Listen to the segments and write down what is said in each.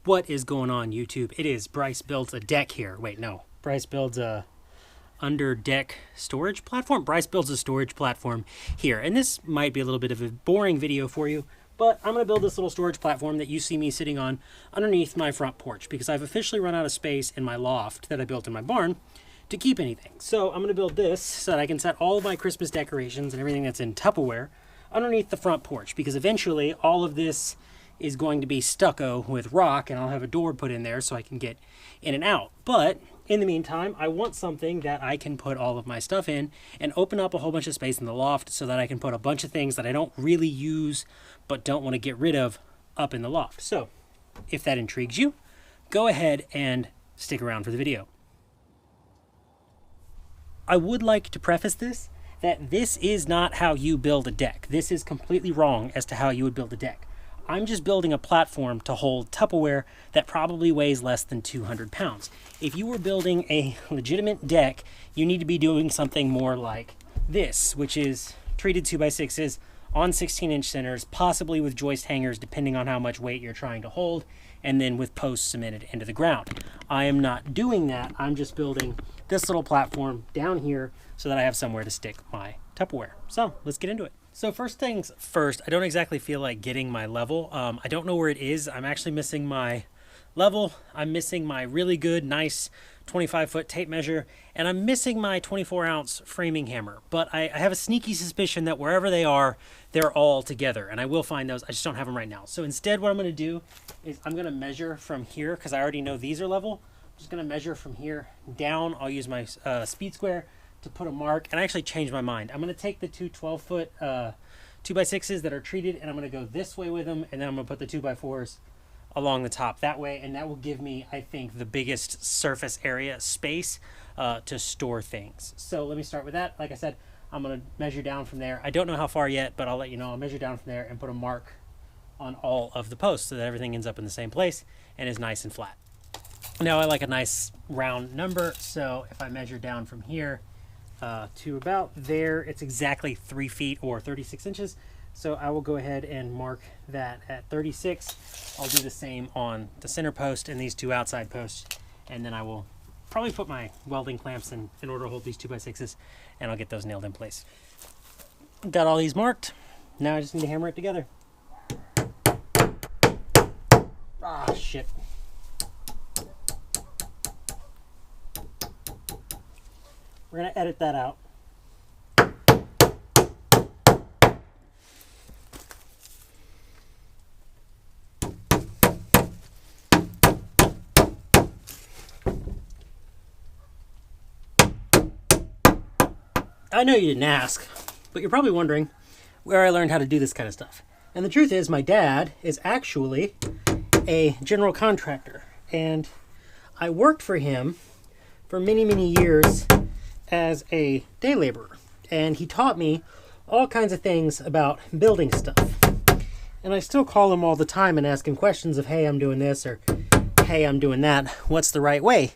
What is going on, YouTube? It is Bryce Builds a Deck here. Wait, no. Bryce Builds a under deck storage platform. Bryce builds a storage platform here. And this might be a little bit of a boring video for you, but I'm going to build this little storage platform that you see me sitting on underneath my front porch because I've officially run out of space in my loft that I built in my barn to keep anything. So I'm going to build this so that I can set all of my Christmas decorations and everything that's in Tupperware underneath the front porch, because eventually all of this is going to be stucco with rock, and I'll have a door put in there so I can get in and out. But in the meantime, I want something that I can put all of my stuff in and open up a whole bunch of space in the loft so that I can put a bunch of things that I don't really use but don't want to get rid of up in the loft. So if that intrigues you, go ahead and stick around for the video. I would like to preface this that this is not how you build a deck. This is completely wrong as to how you would build a deck. I'm just building a platform to hold Tupperware that probably weighs less than 200 pounds. If you were building a legitimate deck, you need to be doing something more like this, which is treated 2x6s on 16-inch centers, possibly with joist hangers, depending on how much weight you're trying to hold, and then with posts cemented into the ground. I am not doing that. I'm just building this little platform down here so that I have somewhere to stick my Tupperware. So let's get into it. So first things first, I don't exactly feel like getting my level. I don't know where it is. I'm actually missing my level. I'm missing my really good, nice 25-foot tape measure, and I'm missing my 24-ounce framing hammer. But I have a sneaky suspicion that wherever they are, they're all together, and I will find those. I just don't have them right now. So instead, what I'm going to do is I'm going to measure from here, because I already know these are level. I'm just going to measure from here down. I'll use my speed square to put a mark, and I actually changed my mind. I'm going to take the two 12-foot 2x6s that are treated, and I'm going to go this way with them, and then I'm going to put the 2x4s along the top that way, and that will give me, I think, the biggest surface area space to store things. So let me start with that. Like I said, I'm going to measure down from there. I don't know how far yet, but I'll let you know. I'll measure down from there and put a mark on all of the posts so that everything ends up in the same place and is nice and flat. Now I like a nice round number, so if I measure down from here to about there, it's exactly 3 feet or 36 inches. So I will go ahead and mark that at 36. I'll do the same on the center post and these two outside posts. And then I will probably put my welding clamps in order to hold these 2x6s, and I'll get those nailed in place. Got all these marked. Now I just need to hammer it together. Ah, shit. We're going to edit that out. I know you didn't ask, but you're probably wondering where I learned how to do this kind of stuff. And the truth is, my dad is actually a general contractor, and I worked for him for many, many years as a day laborer, and he taught me all kinds of things about building stuff. And I still call him all the time and ask him questions of, hey, I'm doing this, or hey, I'm doing that, what's the right way?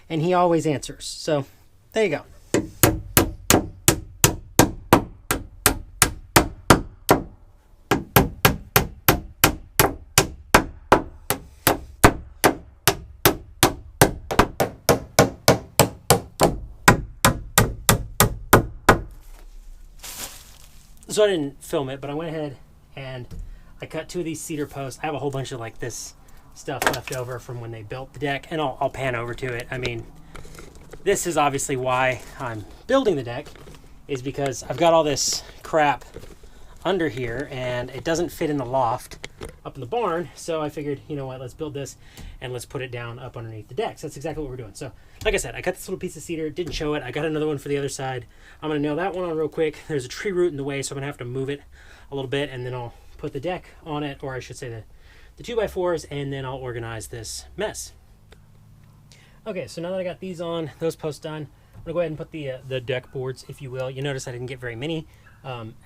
And he always answers. So there you go. So I didn't film it, but I went ahead and I cut two of these cedar posts. I have a whole bunch of like this stuff left over from when they built the deck, and I'll pan over to it. I mean, this is obviously why I'm building the deck, is because I've got all this crap under here and it doesn't fit in the loft up in the barn. So I figured, you know what, let's build this and let's put it down up underneath the deck. So that's exactly what we're doing. So like I said, I got this little piece of cedar, didn't show it. I got another one for the other side. I'm gonna nail that one on real quick. There's a tree root in the way, so I'm gonna have to move it a little bit, and then I'll put the deck on it, or I should say the 2x4s, and then I'll organize this mess. Okay, so now that I got these on, those posts done, I'm gonna go ahead and put the deck boards, if you will. You notice I didn't get very many.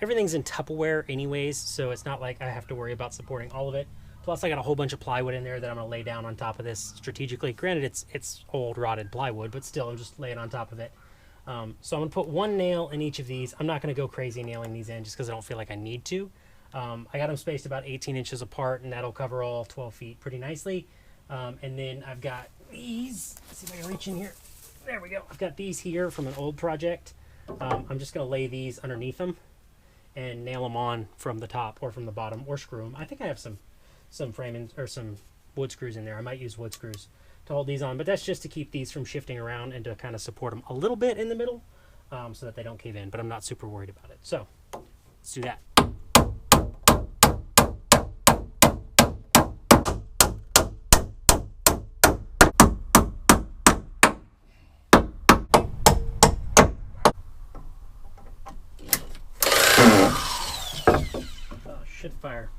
Everything's in Tupperware anyways, so it's not like I have to worry about supporting all of it. Plus I got a whole bunch of plywood in there that I'm going to lay down on top of this strategically. Granted, it's old rotted plywood, but still I'm just laying on top of it. So I'm going to put one nail in each of these. I'm not going to go crazy nailing these in just because I don't feel like I need to. I got them spaced about 18 inches apart, and that'll cover all 12 feet pretty nicely. And then I've got these. Let's see if I can reach in here. There we go. I've got these here from an old project. I'm just going to lay these underneath them and nail them on from the top or from the bottom, or screw them. I think I have some framing or some wood screws in there. I might use wood screws to hold these on, but that's just to keep these from shifting around and to kind of support them a little bit in the middle, so that they don't cave in, but I'm not super worried about it. So let's do that. Should fire.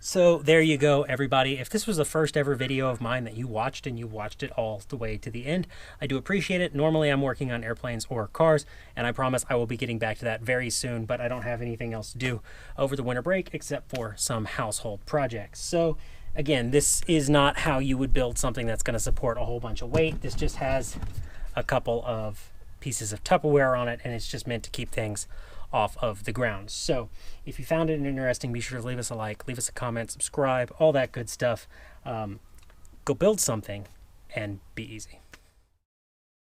So there you go, everybody. If this was the first ever video of mine that you watched and you watched it all the way to the end, I do appreciate it. Normally I'm working on airplanes or cars, and I promise I will be getting back to that very soon, but I don't have anything else to do over the winter break except for some household projects. So again, this is not how you would build something that's going to support a whole bunch of weight. This just has a couple of pieces of Tupperware on it, and it's just meant to keep things off of the ground. So if you found it interesting, be sure to leave us a like, leave us a comment, subscribe, all that good stuff. Go build something and be easy.